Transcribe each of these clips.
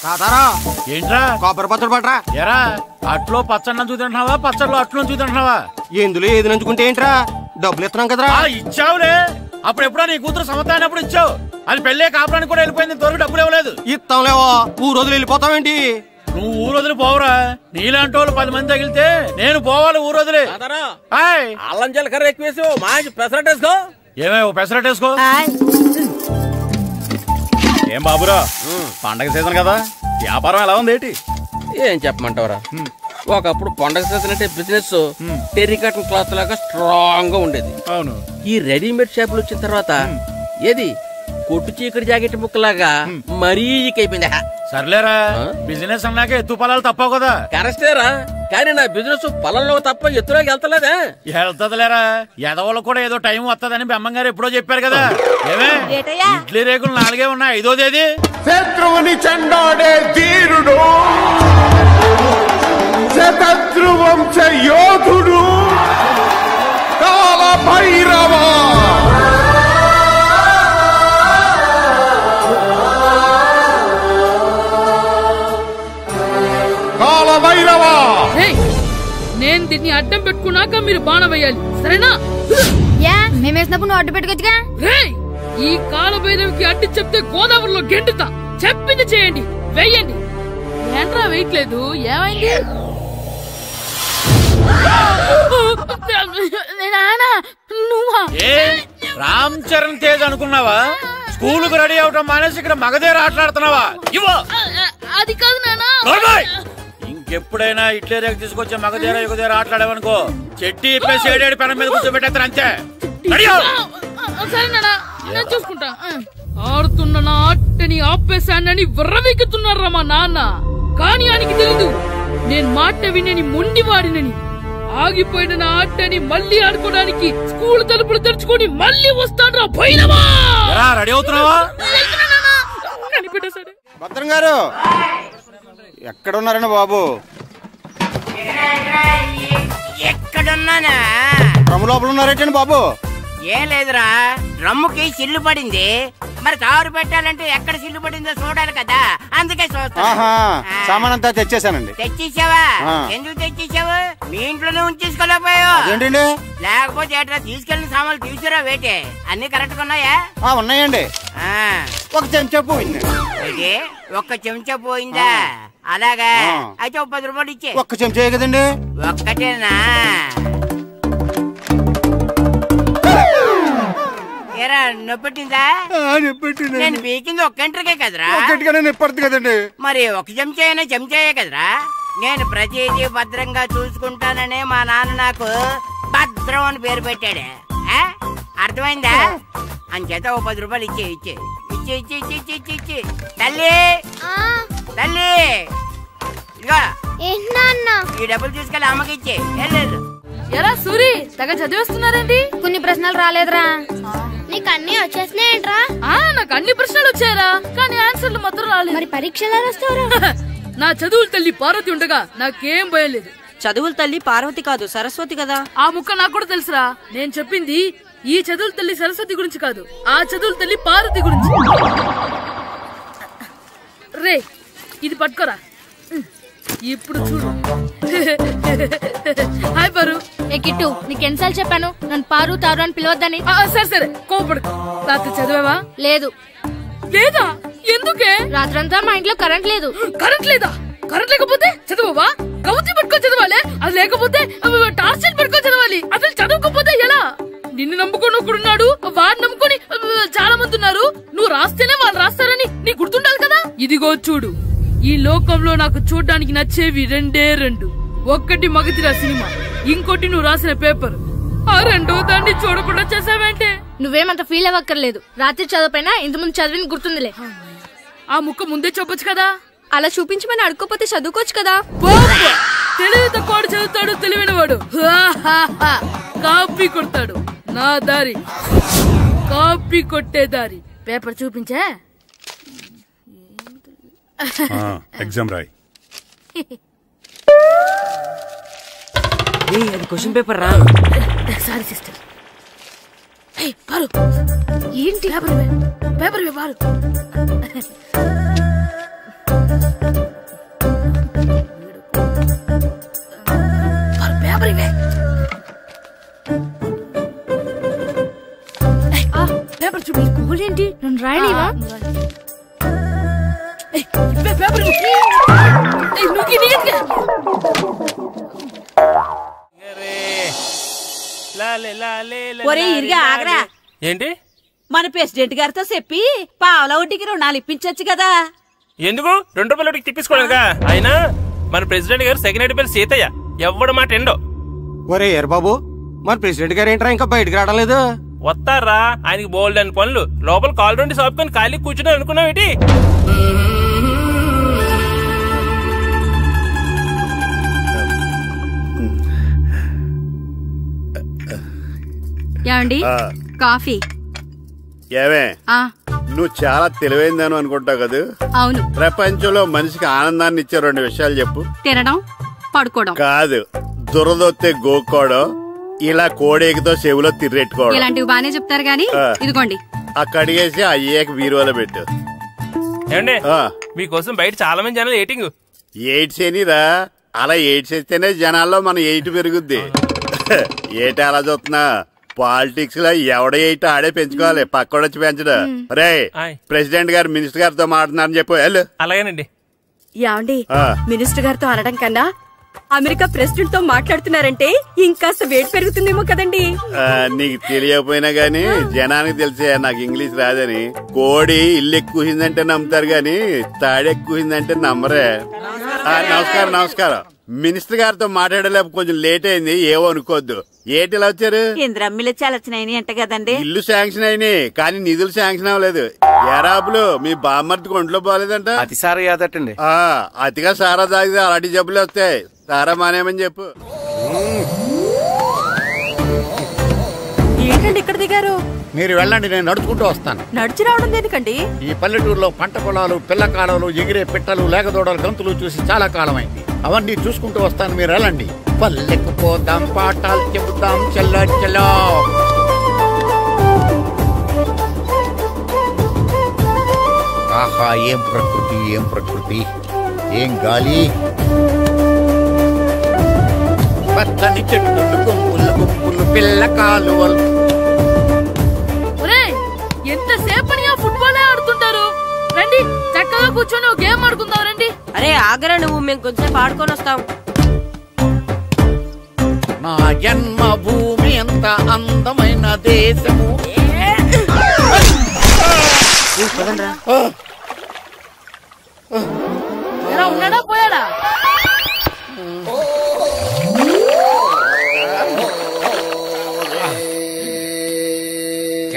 తాతారా ఏంట్రా కొబ్బరి పచ్చడి పట్రా. ఎరా అట్లో పచ్చడి చూద్దాంటున్నావా, పచ్చడిలో అట్లు చూద్దాంటున్నావా? ఎందులో ఏది నంచుకుంటే ఏంట్రా, డబ్బులు ఇస్తున్నాం కదరా. ఇచ్చావులే, అప్పుడు ఎప్పుడో నీ కూతురు సమతాయినప్పుడు ఇచ్చావు. అది పెళ్ళే కాపురానికి కూడా వెళ్ళిపోయింది, ఇంతవరకు డబ్బులు ఇవ్వలేదు. ఇస్తాంలేవో, ఊరు వదిలి వెళ్ళిపోతావేంటి? నువ్వు ఊరు వదిలి పోవరా, నీలాంటి వాళ్ళు 10 మంది తగిలితే నేను పోవాలి ఊరు వదిలి. అల్లం జీలకర్ర ఎక్కువ వేసి మంచి పెసరట్ వేసుకో. ఏమే పెసరట్ వేసుకో. ఏం బాబురా, పండగ సీజన్ కదా, వ్యాపారం ఎలా ఉంది ఏంటి? ఏం చెప్పమంటావరా, ఒకప్పుడు పండగ సీజన్ అంటే బిజినెస్ టెర్రికాటన్ క్లాత్ లాగా స్ట్రాంగ్ గా ఉండేది. అవును, ఈ రెడీమేడ్ షాపులు వచ్చిన తర్వాత ఏది కొట్టు చీకటి జాకెట్ ముక్కలాగా మరీ అయిపోయింది. సర్లేరా, బిజినెస్ అన్నాక ఎత్తు పొలాలు తప్పవు కదా. కరెక్టేరా, కానీ నా బిజినెస్ పొలంలో తప్ప ఎత్తులోకి వెళ్తలేదా? వెళ్తదిలేరా, ఎదవలకు కూడా ఏదో టైం వస్తుందని బెమ్మం గారు ఎప్పుడో చెప్పారు కదా. ఏమే ఇడ్లీ రేకులు 4 ఉన్నాయి, 5వ తేదీ. శత్రువుని చెండాడే ధీరుడు, శతద్రువంశ యోధుడు కాల భైరవ. నేను దీన్ని అడ్డం పెట్టుకున్నాక మీరు బాణ వేయాలి, సరేనా? మేమేసినప్పుడు నువ్వు అడ్డు పెట్టుకోవచ్చుగా. ఈ కాలభైరవికి అడ్డు చెప్తే గోదావరిలో గెంటుతా. చెప్పింది చేయండి, వెయ్యండి. ఏంట్రా వెయ్యట్లేదు, ఏమైంది? రామ్ చరణ్ తేజ్ అనుకున్నావా? స్కూల్ కు రెడీ అవటం మానేసి ఇక్కడ మగధీర ఆటలాడుతున్నావా? అది కాదు నాన్న. ఇంకెప్పుడైనా ఇట్లే రేపు తీసుకొచ్చే మగధీర యుగధీర ఆటలాడావనుకో, చెట్టి ఇప్పేసి 7 పెనం మీద కూర్చోబెట్టేస్తారు అంతే. సరే నాన్న, నేను చూసుకుంటా. ఆడుతున్న నా ఆటని ఆపేశానని విర్రవీగుతున్నారా మా నాన్న. కానీ ఆయనకి తెలీదు నేను మాట వినని మొండివాడినని. ఆగిపోయిన నా ఆటని మళ్ళీ ఆడుకోవడానికి స్కూల్ తలుపులు తెరుచుకొని మళ్ళీ వస్తాడ్రా భైరవా. రెడీ అవుతున్నావా? కనిపెట్టేశాడు. భద్రం గారు ఎక్కడున్నారండి బాబు? ఎక్కడున్నానా? డ్రమ్ లోపల ఉన్నారేంటండి బాబు? ఏం లేదురా, డ్రమ్ముకి సిల్లు పడింది. మరి కారు పెట్టాలంటే ఎక్కడ సిల్లు పడిందో చూడాలి కదా, అందుకే చూస్తా. సామాన్ అంతా తెచ్చేసానండి. తెచ్చేసావా? ఎందుకు తెచ్చేసావు? మీ ఇంట్లోనే ఉంచేసుకోలేకపోయావు ఏంటండి? లేకపోతే ఎట్లా తీసుకెళ్లిన సామాన్లు తీసుకురా వేటే. అన్ని కరెక్ట్ గా ఉన్నాయా? ఉన్నాయండి. ఒక చెంచా పోయింది. ఒక్క చెంచా పోయిందా? అలాగా, అయితే 10 రూపాయలు ఇచ్చే. ఒక్క చెంచా కదండి? ఒక్కటేనా? నొప్పెట్టిందా? నేను పీకింది ఒక్క గంటకే కదరా. నొప్పడుతుంది కదండి. మరి ఒక చెంచా అయినా చెంచాయే కదరా. నేను ప్రతిదీ భద్రంగా చూసుకుంటాననే మా నాన్న నాకు భద్రం అని పేరు పెట్టాడు. అర్థమైందా? అంచేత 10 రూపాయలు ఇచ్చే ఇచ్చే ఇచ్చే ఇచ్చే ఇచ్చే ఇచ్చే ఇచ్చే. తల్లి తల్లి, ఇదిగో ఈ డబ్బులు తీసుకెళ్ళి అమ్మకి ఇచ్చే. ఎరా సూరి, తెగ చదివేస్తున్నారండి. కొన్ని ప్రశ్నలు రాలేదురా. నీకు అన్ని వచ్చేసినాయంట్రా? నాకు అన్ని ప్రశ్నలు వచ్చాయరా, కానీ ఆన్సర్లు మాత్రం రాలేదు. మరి పరీక్షలు వస్తావురా? నా చదువుల తల్లి పార్వతి ఉండగా నాకేం భయం లేదు. చదువుల తల్లి పార్వతి కాదు, సరస్వతి కదా. ఆ ముక్క నాకు కూడా తెలుసురా. నేను చెప్పింది ఈ చదువుల తల్లి సరస్వతి గురించి కాదు, ఆ చదువుల తల్లి పార్వతి గురించి. రే, ఇది పట్టుకోరా. ఇప్పుడు చూడు. హాయ్ పారు. ఏ కిట్టు, నీకెన్నిసార్లు చెప్పాను నన్ను పారు తారు అని పిలవద్దని? సరే సరే, కోపడు. రాత్రి చదివావా? లేదు. లేదా? ఎందుకే? రాత్రంతా మా ఇంట్లో కరెంట్ లేదు. కరెంట్ లేదా? కరెంట్ లేకపోతే చదవవా? కవతి పట్టుకొని చదవాలి. అది లేకపోతే టార్చ్ పట్టుకొని చదవాలి. అసలు చదవకపోతే ఎలా? నిన్ను నమ్ముకొని ఒకడున్నాడు, వాడిని నమ్ముకొని చాలా మంది ఉన్నారు. నువ్వు రాస్తేనే వాళ్ళు రాస్తారని నీకు గుర్తుండాలి కదా. ఇదిగో చూడు, ఈ లోకంలో నాకు చూడడానికి నచ్చేవి 2. ఒక్కటి మగధీర సినిమా, ఇంకోటి నువ్వు రాసిన పేపర్. ఆ 2వ దాన్ని చూడకుండా చేసావేంటే? నువ్వేమంత ఫీల్ అవ్వక్కర్లేదు. రాత్రి చదవపోయినా ఇంతకుముందు చదివిన గుర్తుందిలే. ఆ ముక్క ముందే చెప్పొచ్చు కదా. అలా చూపించమని అడుక్కోపోతే చదువుకోవచ్చు కదా. తెలివి తక్కువ చదువుతాడు, తెలివైన వాడు కాపీ కొడతాడు. నా దారి కాపీ కొట్టే దారి. పేపర్ చూపించే. ఎగ్జామ్ రాయి. అది క్వశ్చన్ పేపర్ రా. Sorry sister. పారు, ఏంటి పేపర్? పేపర్ పారు. పేపర్ ఇవే. పేపర్ చూపి. స్కూల్ ఏంటి నన్ను రాయలేవా? పేపర్ ఒరే ఇరిగా ఆగరా. ఏంటి? మన ప్రెసిడెంట్ గారితో చెప్పి పావలా వడ్డీకి రుణాలు ఇప్పించొచ్చు కదా. ఎందుకు 2 రూపాయల వడ్డీకి తిప్పించుకోలేదుగా. అయినా మన ప్రెసిడెంట్ గారు సెకండ్ హెడ్ పేరు సీతయ్య, ఎవ్వడు మాట ఎండో. ఒరే ఎర్ బాబు, మన ప్రెసిడెంట్ గారు ఏంట్రా ఇంకా బయటకు రావడం లేదు? వస్తారా, ఆయనకి బోల్డ్ అని పనులు. లోపల కాలు 2 సాపుకొని ఖాళీ కూర్చుని అనుకున్నావు ఏంటి? ఏమండి కాఫీ? ఏమే నువ్వు చాలా తెలివైందాను అనుకుంటావు కదా? అవును. ప్రపంచంలో మనిషికి ఆనందాన్ని ఇచ్చే 2 విషయాలు చెప్పు. తినడం, పడుకోవడం. కాదు, దురదొత్తే గోక్కోవడం, ఇలా కోడేకితో చెవులో తిర్రెట్టుకోవడం. ఇలాంటివి బానే చెప్తారు గానీ ఇదిగోండి. కడిగేసి అయ్యేకి బీరువాలో పెట్టు. ఏమండి, మీకోసం బయట చాలా మంది జనాలు ఎయిటింగ్. ఎయిడ్స్ ఏనిరా? అలా ఎయిడ్స్ వేస్తేనే జనాల్లో మన ఎయిట్ పెరుగుద్ది. ఏటి అలా చూస్తున్నా? పాలిటిక్స్ లో ఎవడ ఎయిట్ ఆడే పెంచుకోవాలి, పక్కడొచ్చి పెంచడం. రే ప్రెసిడెంట్ గారు మినిస్టర్ గారితో మాట్లాడుతున్నారని చెప్పు. వెళ్ళు. అలాగేనండి. యాండి మినిస్టర్ గారితో అనడం కన్నా అమెరికా ప్రెసిడెంట్ తో మాట్లాడుతున్నారంటే ఇంకాస్త వేడి పెరుగుతుందేమో కదండి. నీకు తెలియకపోయినా గానీ జనానికి తెలిసే నాకు ఇంగ్లీష్ రాదని. కోడి ఇల్లు ఎక్కువసిందంటే నమ్ముతారు గాని తాడెక్కువసిందంటే నమ్మరే. నమస్కారం నమస్కారం. మినిస్టర్ గారితో మాట్లాడలేక కొంచెం లేట్ అయింది, ఏవో అనుకోవద్దు. ఏటి ఇలా వచ్చారు? ఇంద్రమ్మిలు చాలా వచ్చినాయి అంట కదండి. ఇల్లు శాంక్షన్ అయినాయి కానీ నిధులు శాంక్షన్ అవ్వలేదు. ఎరాపులు మీ బామ్మర్తికి ఒంట్లో పోలేదంట. అతి సారా యాదటండి. అతిగా సారా తాగితే అలాంటి జబ్బులు వస్తాయి. సారా మానేమని చెప్పు. ఏంటండి ఇక్కడ దిగారు? మీరు వెళ్ళండి, నేను నడుచుకుంటూ వస్తాను. నడిచి రావడం దేనికండి? ఈ పల్లెటూరులో పంట పొలాలు, పిల్ల కాలాలు, ఎగిరే పిట్టలు, లేకదోడలు, గంతులు చూసి చాలా కాలమైంది. అవన్నీ చూసుకుంటూ వస్తాను, మీరు వెళ్ళండి. పల్లెకు పోదాం, పాఠాలు చెబుతాం, చల్లో చల్లో. ఆహా, ఏం ప్రకృతి, ఏం ప్రకృతి, ఏం గాలి. పచ్చని చెట్లు, గుంపులు గుంపులు, పిల్ల కాలువలు. ఎంతసేపని ఆ ఫుట్బాల్ ఆడుతుంటారు. రండి చక్కగా కూర్చొని ఒక గేమ్ ఆడుకుందాం. రండి. అరే ఆగరా నువ్వు, మేము కొంచెం ఆడుకొని వస్తాం. నా జన్మభూమి ఎంత అందమైన దేశము. ఉన్నాడా పోయాడా?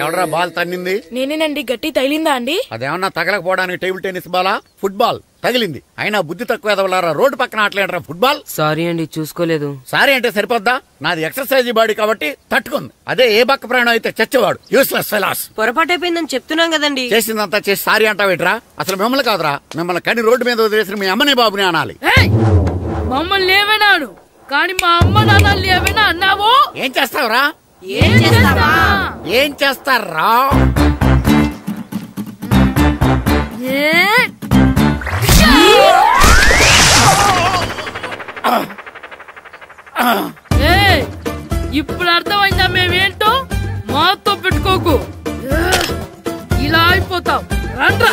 ఎవడరా బాల్ తన్నింది? నేనేనండి. గట్టి తగిలిందా అండి? అదేమన్నా తగలకపోవడానికి టేబుల్ టెన్నిస్ బాలా, ఫుట్బాల్ తగిలింది. అయినా బుద్ధి తక్కువ ఎదవలారా, రోడ్డు పక్కన ఆటలేడరా ఫుట్బాల్. సారీ అండి, చూసుకోలేదు. సారీ అంటే సరిపోద్దా? నాది ఎక్సర్సైజ్ బాడీ కాబట్టి తట్టుకుంది. అదే ఏ బక్క ప్రాణం అయితే చచ్చేవాడు. Useless fellas. పొరపాటు అయిపోయిందని చెప్తున్నాం కదండి. చేసిందంతా చేసి సారీ అంటావేట్రా? అసలు మిమ్మల్ని కాదురా, మిమ్మల్ని కని రోడ్డు మీద వదిలేసిన మీ అమ్మని బాబుని అనాలి. మమ్మల్ని లేవనాను కానీ మా అమ్మ నాన్న లేవనా అన్నావో ఏం చేస్తావురా? ఏం చేస్తారా? ఇప్పుడు అర్థమైందా మేమేంటో? మాతో పెట్టుకోకు, ఇలా అయిపోతాం. రండ్రా.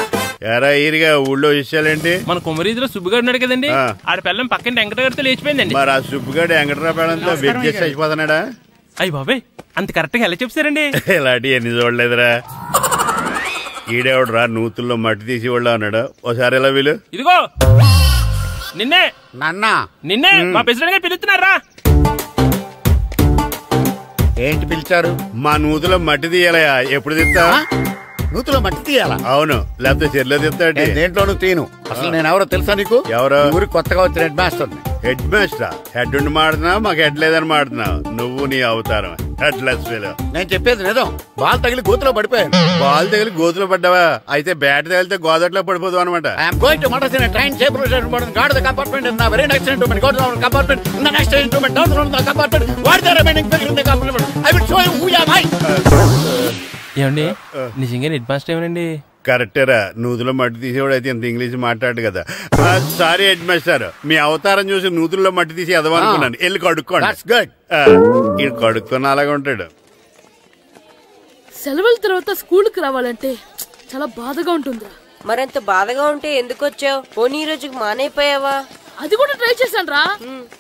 ఎరా ఈరిగా ఊళ్ళో విషయాలేంటి? మన కుమరీదిలో సుబ్బుగాడు ఉన్నాడు కదండి, ఆడ పిల్లం పక్కన వెంకటగారితో లేచిపోయిందండి. మరి ఆ సుబ్బుగాడు వెంకటరావు పిల్లంతో వెయిట్ చేసి అయిపోతున్నాడా? అయ్యి బాబాయ్, అంత కరెక్ట్ గా ఎలా చెప్తారండి? ఇలాంటి ఎన్ని చూడలేదురా. ఈడేవడరా నూతుల్లో మట్టి తీసి వాళ్ళు అన్నాడు. ఓసారి ఎలా వీలు? ఇదిగో నిన్నే నిన్నే మా ప్రెసిడెంట్ గారు పిలుస్తున్నారా? ఏంటి పిలిచారు? మా నూతులో మట్టి తీయాలయా. ఎప్పుడు తీస్తా? నూతులో మట్టి తీయాలా? అవును, లేకపోతే చెర్లో తీస్తాడు. దేంట్లోనూ తీను. అసలు నేను ఎవరో తెలుసా నీకు? ఎవరో? ఊరికి కొత్తగా వచ్చిన head master. Head master? Head ఉండి మాడుతున్నావు, మాకు హెడ్ లేదని మాడుతున్నావు. నువ్వు నీ అవతారం హెడ్లెస్ ఫెలో. నేను చెప్పేది నిజం. బాల్ తగిలి గోతులో పడిపోయాను. బాల్ తగిలి గోతులో పడ్డావా? అయితే బ్యాట్ తగిలితే గోదట్లో పడిపోదు అనమాట. Train guard the compartment in the very next instrument. Go to the compartment in the next instrument. Down from the compartment. What the remaining figure in the compartment? I will show you who am I. ఏమండి నిజంగా head master ఏమనండి? కరెక్టరా, నూతులో మట్టి తీసేవాడు అయితే ఇంత English మాట్లాడు కదా. Sorry head master, మీ అవతారం చూసి నూతుల్లో మట్టి తీసి ఎదవనుకున్నాను. వెళ్ళి కడుక్కోండి. ఇది కడుక్కొని అలాగే ఉంటాడు. సెలవుల తర్వాత స్కూల్కి రావాలంటే చాలా బాధగా ఉంటుందిరా. మరింత బాధగా ఉంటే ఎందుకు వచ్చావు? పోనీ ఈ రోజుకి మానైపోయావా? అది కూడా ట్రై చేశాను రా,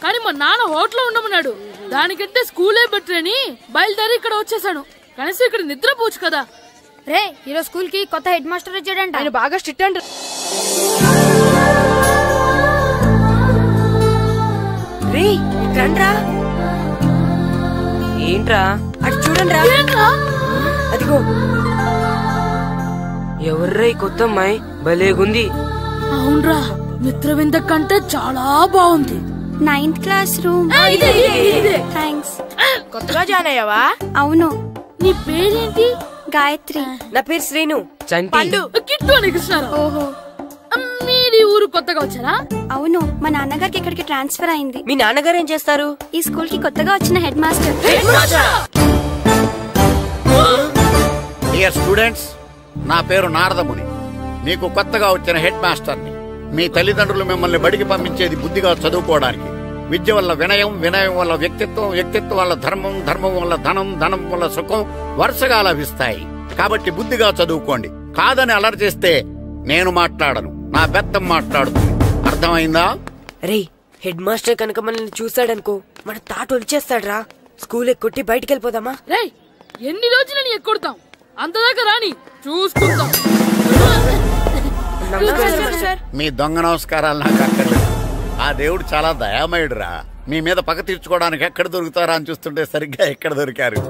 కానీ మా నాన్న హోటల్లో ఉండమన్నాడు. దానికంటే స్కూలే బెటర్ అని బయలుదేరి ఇక్కడ వచ్చేసాను. కనీసం ఇక్కడ నిద్రపోవచ్చు కదా. రే, ఈరోజు స్కూల్ కి కొత్త హెడ్ మాస్టర్ వచ్చాడంట. ఆయన బాగా స్ట్రిక్ట్ అంట. రే రండ్రా. ఏంట్రా అటు చూడండి రా. అదిగో ఎవర్రా ఈ కొత్త అమ్మాయి? భలేగుంది. అవునరా, మిత్రవింద కంటే చాలా బాగుంది. 9th class room. థ్యాంక్స్. కొత్తగా జాయిన్ అయ్యావా? అవును. నీ పేరేంటి? గాయత్రి. నా పేరు శ్రీను. కిట్టు అని కృష్ణారావు. ఓహో, మీది ఊరు కొత్తగా వచ్చారా? అవును, మా నాన్నగారికి ఇక్కడికి ట్రాన్స్ఫర్ అయింది. మీ నాన్నగారు ఏం చేస్తారు? ఈ స్కూల్ కి కొత్తగా వచ్చిన హెడ్ మాస్టర్. డియర్ స్టూడెంట్స్, నా పేరు నారదముని. మీకు కొత్తగా వచ్చిన హెడ్ మాస్టర్ని. మీ తల్లిదండ్రులు మిమ్మల్ని బడికి పంపించేది బుద్ధిగా చదువుకోవడానికి. విద్య వల్ల వినయం, వినయం వల్ల వ్యక్తిత్వం, వ్యక్తిత్వం వల్ల ధర్మం, ధర్మం వల్ల ధనం, ధనం వల్ల సుఖం వరుసగా లభిస్తాయి. కాబట్టి బుద్ధిగా చదువుకోండి. కాదని అలర్ చేస్తే నేను మాట్లాడను, నా బెత్తం మాట్లాడుతుంది. అర్థమైందా? రే, హెడ్ మాస్టర్ కనుక మనల్ని చూసాడనుకో మన తాట వచ్చేస్తాడ్రా. స్కూల్ ఎక్కొట్టి బయటికి వెళ్ళిపోదామా? రే, ఎన్ని రోజులని ఎక్కొడతాం? అంతదాకా రాని చూసుకుంటాం. మీ దొంగ నమస్కారాలు నాకు అక్కర్లేదు. ఆ దేవుడు చాలా దయామయుడురా. మీ మీద పగ తీర్చుకోవడానికి ఎక్కడ దొరుకుతారా అని చూస్తుంటే సరిగ్గా ఎక్కడ దొరికారు.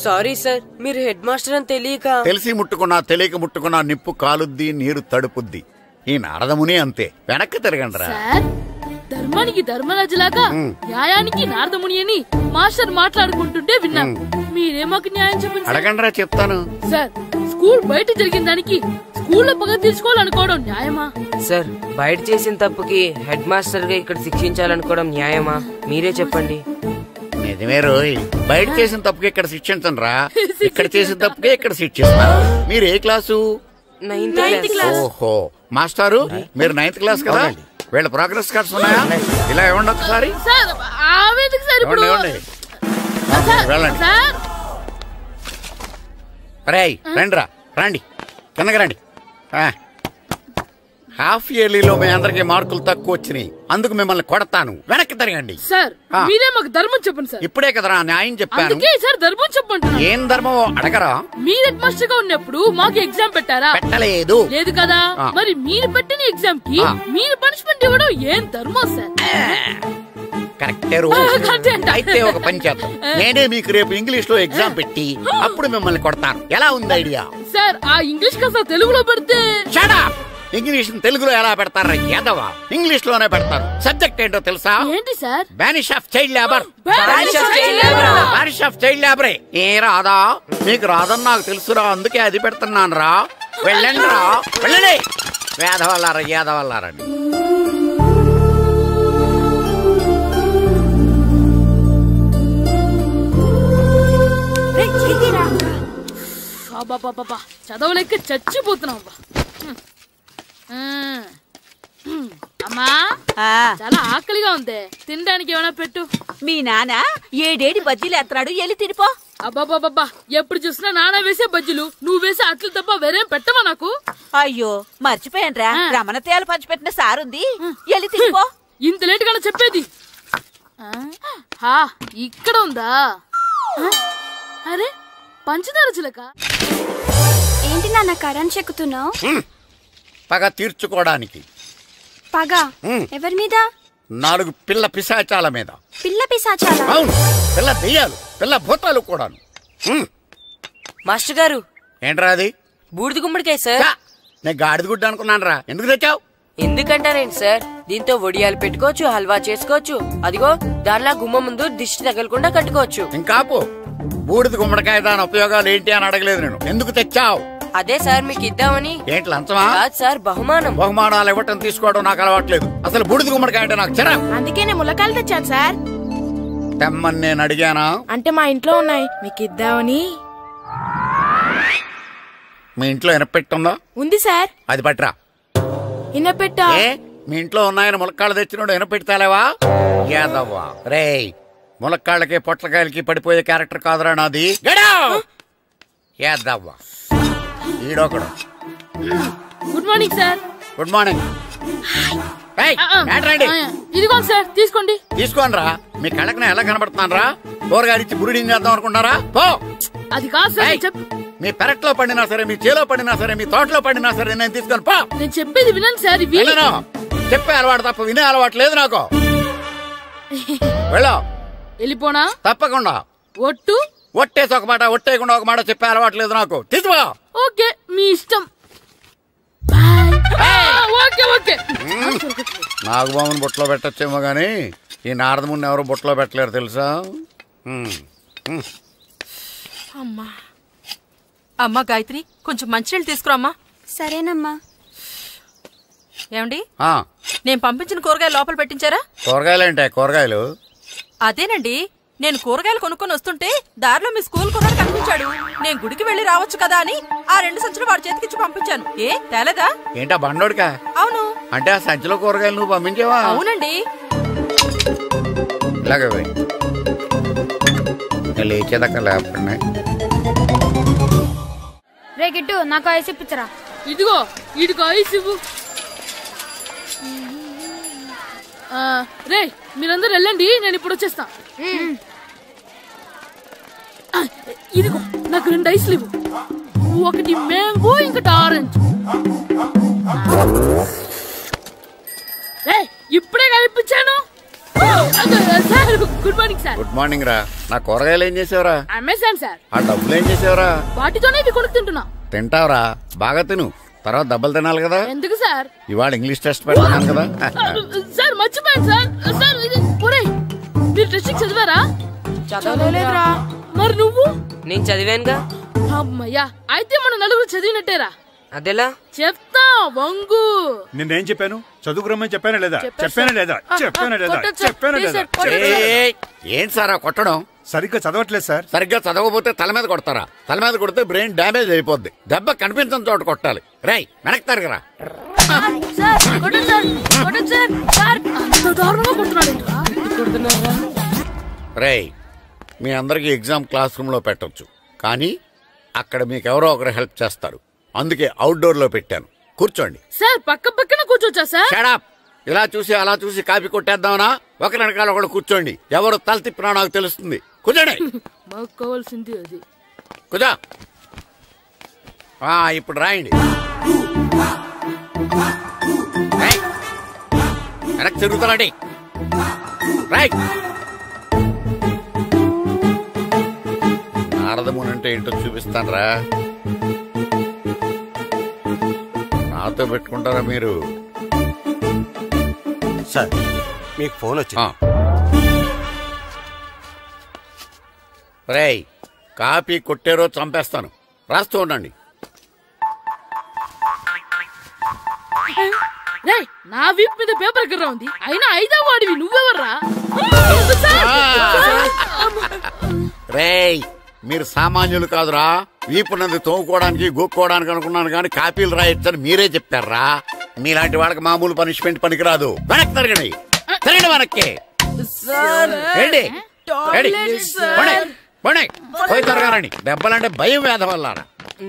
సారీ సార్, మీరు హెడ్ మాస్టర్ అని తెలియక. తెలిసి ముట్టుకున్నా తెలియక ముట్టుకున్నా నిప్పు కాలుద్ది, నీరు తడుపుద్ది. ఈ నారదముని అంతే. వెనక్కి తిరగండి రా. ధర్మానికి ధర్మరాజులాగా న్యాయానికి నారదముని అని మాస్టర్ మాట్లాడుకుంటుంటే విన్నాం. మీరే మాకు న్యాయం చెప్పండి. అడగండి రా, చెప్తాను. సార్, స్కూల్ బయట జరిగిన దానికి స్కూల్లో పగ తీర్చుకోవాలనుకోవడం న్యాయమా? సార్, బయట చేసిన తప్పుకి హెడ్ మాస్టర్ గా ఇక్కడ శిక్షించాలనుకోవడం న్యాయమా? మీరే చెప్పండి. నిజమే రోయ్, బయట చేసిన తప్పుకి ఇక్కడ శిక్షించను రా. ఇక్కడ చేసిన తప్పుకే ఇక్కడ శిక్షిస్తున్నారు. మీరు ఏ క్లాసు? 9th class. ఓహో, మాస్టారు మీరు 9th క్లాస్ కదా? వీళ్ళ ప్రోగ్రెస్ కార్డ్స్ ఉన్నాయా? ఇలా ఇవ్వండి ఒకసారి. వెళ్ళండి. రేయ్ రండి రా, రండి కిందకి రండి. హాఫ్ ఇయర్లీలో మీ అందరికి మార్కులు తక్కువ వచ్చినాయి, అందుకు మిమ్మల్ని కొడతాను. వెనక్కి తిరగండి. సార్, మీరే మాకు ధర్మం చెప్పండి సార్. ఇప్పుడే కదరా న్యాయం చెప్పాను. ధర్మం చెప్పండి. ఏం ధర్మం అడగరా? మీరు హెడ్ మాస్టర్ గా ఉన్నప్పుడు మాకు ఎగ్జామ్ పెట్టారా? పెట్టలేదు. లేదు కదా? మరి మీరు పెట్టిన ఎగ్జామ్ కి మీరు పనిష్మెంట్ ఇవ్వడం ఏం ధర్మం సార్? కరెక్టే. అయితే ఒక పని చేద్దాం, నేనే మీకు రేపు ఇంగ్లీష్ లో ఎగ్జామ్ పెట్టి అప్పుడు మిమ్మల్ని కొడతాను. ఎలా ఉంది ఐడియా? సార్, ఆ ఇంగ్లీష్ కాస్త తెలుగులో పెడితే. ఇంగ్లీష్ తెలుగులో ఎలా పెడతారా యాదవా? ఇంగ్లీష్ లోనే పెడతారు. సబ్జెక్ట్ ఏంటో తెలుసా? ఏంటి sir? Banish of child labour. Banish of child లేబరే. ఏ రాదా? మీకు రాదని నాకు తెలుసురా, అందుకే అది పెడుతున్నాను రా. వెళ్ళండి రా, వెళ్ళండి. వేదవల్లారా, యాదవల్లారండి. చదవలేక చచ్చిపోతున్నాం. అమ్మా, చాలా ఆకలిగా ఉంది, తినడానికి ఏమైనా పెట్టు. మీ నాన్న ఏడేడి బజ్జీలు ఎత్తాడు, వెళ్ళి తినిపో. అబ్బాబాబా, ఎప్పుడు చూసినా నాన్న వేసే బజ్జీలు, నువ్వు వేసే అట్లు తప్ప వేరేం పెట్టవా నాకు? అయ్యో మర్చిపోయానురా, రమణ తేలు పంచిపెట్టిన సారుంది, వెళ్ళి తినిపో. ఇంత లేట్ గా చెప్పేది. ఇక్కడ ఉందా? అరే, పంచదార చిలక. ఏంటి నాన్న కరెంట్ చెక్కుతున్నావు? పగ తీర్చుకోవడానికి. పగ ఎవరి మీద? 4 పిల్ల పిశాచాల మీద. పిల్ల పిశాచాల? అవును, పిల్ల దెయ్యాలు, పిల్ల భూతాలు కూడా. మాస్టర్ గారు, ఏంట్రా అది? బూడిద గుమ్మడికాయ సార్. నేను గాడిద గుడ్డ అనుకున్నాను రా. ఎందుకు తెచ్చావు? ఎందుకంటారేంటి సార్, దీంతో వడియాలు పెట్టుకోవచ్చు, హల్వా చేసుకోవచ్చు. అదిగో దానిలా గుమ్మ ముందు దిష్టి తగలకుండా కట్టుకోవచ్చు. ఇంకాపు, బూడిద గుమ్మడికాయ దాని ఉపయోగాలు ఏంటి అని అడగలేదు నేను. ఎందుకు తెచ్చావు? అదే సార్ మీకు ఇద్దామని. ఏంటి లంచమా? కాదు సార్, బహుమానం. బహుమానాలు ఇవ్వటం తీసుకోవడం నాకు అలవాట్లేదు. అసలు బూడిద గుమ్మడికాయ అంటే నాకు చిరా. అందుకే నేను ములకాయలు తెచ్చాను సార్. తెమ్మని నేను అడిగానా? అంటే మా ఇంట్లో ఉన్నాయి, మీకు ఇద్దామని. మీ ఇంట్లో ఇనపెట్టుందా? ఉంది సార్. అది పట్రా. ఇనపెట్ట మీ ఇంట్లో ఉన్నాయని ములక్కాళ్ళు తెచ్చినోడు ఇనపెట్టాలేవా? యాదవ్వా రేయ్, ములక్కాళ్ళకి పొట్లకాయలకి పడిపోయే క్యారెక్టర్ కాదురా నాది. యాదవ్వా ఈడొకడు. Good morning sir. Good morning. ఇదిగోండి సార్, తీసుకోండి. తీసుకోనరా, మీ కళ్ళకి ఎలా కనబడుతున్నాను రా? కూరగాయలిచ్చి బురుడి చేద్దాం అనుకుంటారా? పో. అది కాదు సార్. మీ పెరట్లో పండినా సరే, మీ చేలో పండినా సరే, మీ తోటలో పండినా సరే నేను తీసుకొని పో. నేను చెప్పేది వినండి సార్. చెప్పే అలవాటు తప్ప వినే అలవాటు లేదు నాకు. వెళ్ళా. వెళ్ళిపోనా? తప్పకుండా. ఒట్టు? ఒట్టేసి ఒక మాట, ఒట్టేయకుండా ఒక మాట చెప్పే అలవాటు లేదు నాకు. తీసుకో. ఓకే, మీ ఇష్టం. నాగబాబుని బుట్టలో పెట్టచ్చేమో గాని ఈ నారదముని ఎవరు బుట్టలో పెట్టలేరు తెలుసా? అమ్మా గాయత్రి, కొంచెం మంచినీళ్ళు తీసుకురామ్మా. సరేనమ్మా. ఏమండి, నేను పంపించిన కూరగాయలు లోపల పెట్టించారా? కూరగాయలేంటే? కూరగాయలు అదేనండి, నేను కూరగాయలు కొనుక్కొని వస్తుంటే దారిలో మీ స్కూల్ కుర్రాడు కనిపించాడు. నేను గుడికి వెళ్లి రావచ్చు కదా అని ఆ 2 సంచులు వాడి చేతికిచ్చి పంపించాను. ఏ తేలేదా? ఏంటా బండోడికా? అవును. అంటే ఆ సంచిలో కూరగాయలు నువ్వు పంపించావా? అవునండి. ఇలాగే లేచేదాకా లేపండి. రే గిట్టు, నాకు ఐస్ ఇప్పించరా. ఇదిగో ఇదిగో ఐస్ ఇవ్వు. రే మీరందరూ వెళ్ళండి, నేను ఇప్పుడు వచ్చేస్తా. ఇదిగో నాకు 2 ఐస్లు ఇవ్వు. ఒకటి మ్యాంగో, ఇంకటి ఆరెంజ్. ఇప్పుడే కనిపించాను. Good morning sir. Good morning రా. నా కూరగాయలు ఏం చేసావురా? Amazon sir. ఆ డబ్బులు ఏం చేసావురా? వాటితోనే ఇవి కొనుక్కు తింటున్నా. తింటావురా, బాగా తిను. తర్వాత దెబ్బలు తినాలి కదా. ఎందుకు సార్? ఇవాళ ఇంగ్లీష్ టెస్ట్ పెడతాను కదా. సార్ మర్చిపోయాను సార్. సార్ మీరు టెస్టింగ్ చదివారా? చదవలేదురా. మరి నువ్వు? నేను చదివానుగా. అమ్మయ్యా, అయితే మన నలుగురు చదివినట్టేరా. అదెలా? చెప్తా వంగు. నిన్నేం చెప్పాను? చదువుకురమ్మని చెప్పానా లేదా? చెప్పానా లేదా? చెప్పానా లేదా? చెప్పానా లేదా? ఏంటి సార్ కొట్టడం? సరిగ్గా చదవట్లేదు సార్. సరిగ్గా చదవకపోతే తల మీద కొడతారా? తల మీద కొడితే బ్రెయిన్ డ్యామేజ్ అయిపోద్ది. దెబ్బ కనిపించిన చోట కొట్టాలి. రై వెనక్కి తరగరా. రై మీ అందరికి ఎగ్జామ్ క్లాస్ రూమ్ లో పెట్టొచ్చు, కానీ అక్కడ మీకు ఎవరో ఒకరు హెల్ప్ చేస్తారు. అందుకే అవుట్డోర్ లో పెట్టాను. కూర్చోండి. సార్ పక్క పక్కన కూర్చోచ్చా సార్? Shut up. ఇలా చూసి అలా చూసి కాపీ కొట్టేద్దామనా? ఒకరి వెనకాల ఒకడు కూర్చోండి. ఎవరు తల తిప్పినా నాకు తెలుస్తుంది. కూర్చోండి. మాకు కావాల్సింది అది. కూర్చో. ఇప్పుడు రాయండి. వెనక్కి తిరుగుతానండి. రాయ్. నారదముని అంటే ఏంటో చూపిస్తాను రా. నాతో పెట్టుకుంటారా మీరు? సార్ మీకు ఫోన్ వచ్చింది. రేయ్ కాపీ కొట్టేరో చంపేస్తాను. రాస్తూ ఉండండి. నా వీప్ మీద పేపర్ కర్ర ఉంది, అయినా 5వ వాడివి నువ్వెవర్రా? రేయ్ మీరు సామాన్యులు కాదురా. వీపున్నది తోముకోవడానికి గోక్కోవడానికి అనుకున్నాను, కానీ కాపీలు రాయొచ్చని మీరే చెప్పారా. మీలాంటి వాళ్ళకి మామూలు పనిష్మెంట్ పనికిరాదు. వెనక్కి తిరగండి. తిరగండి వెనక్కి. పోయి తిరగారండి. దెబ్బలంటే భయం వేద వల్ల.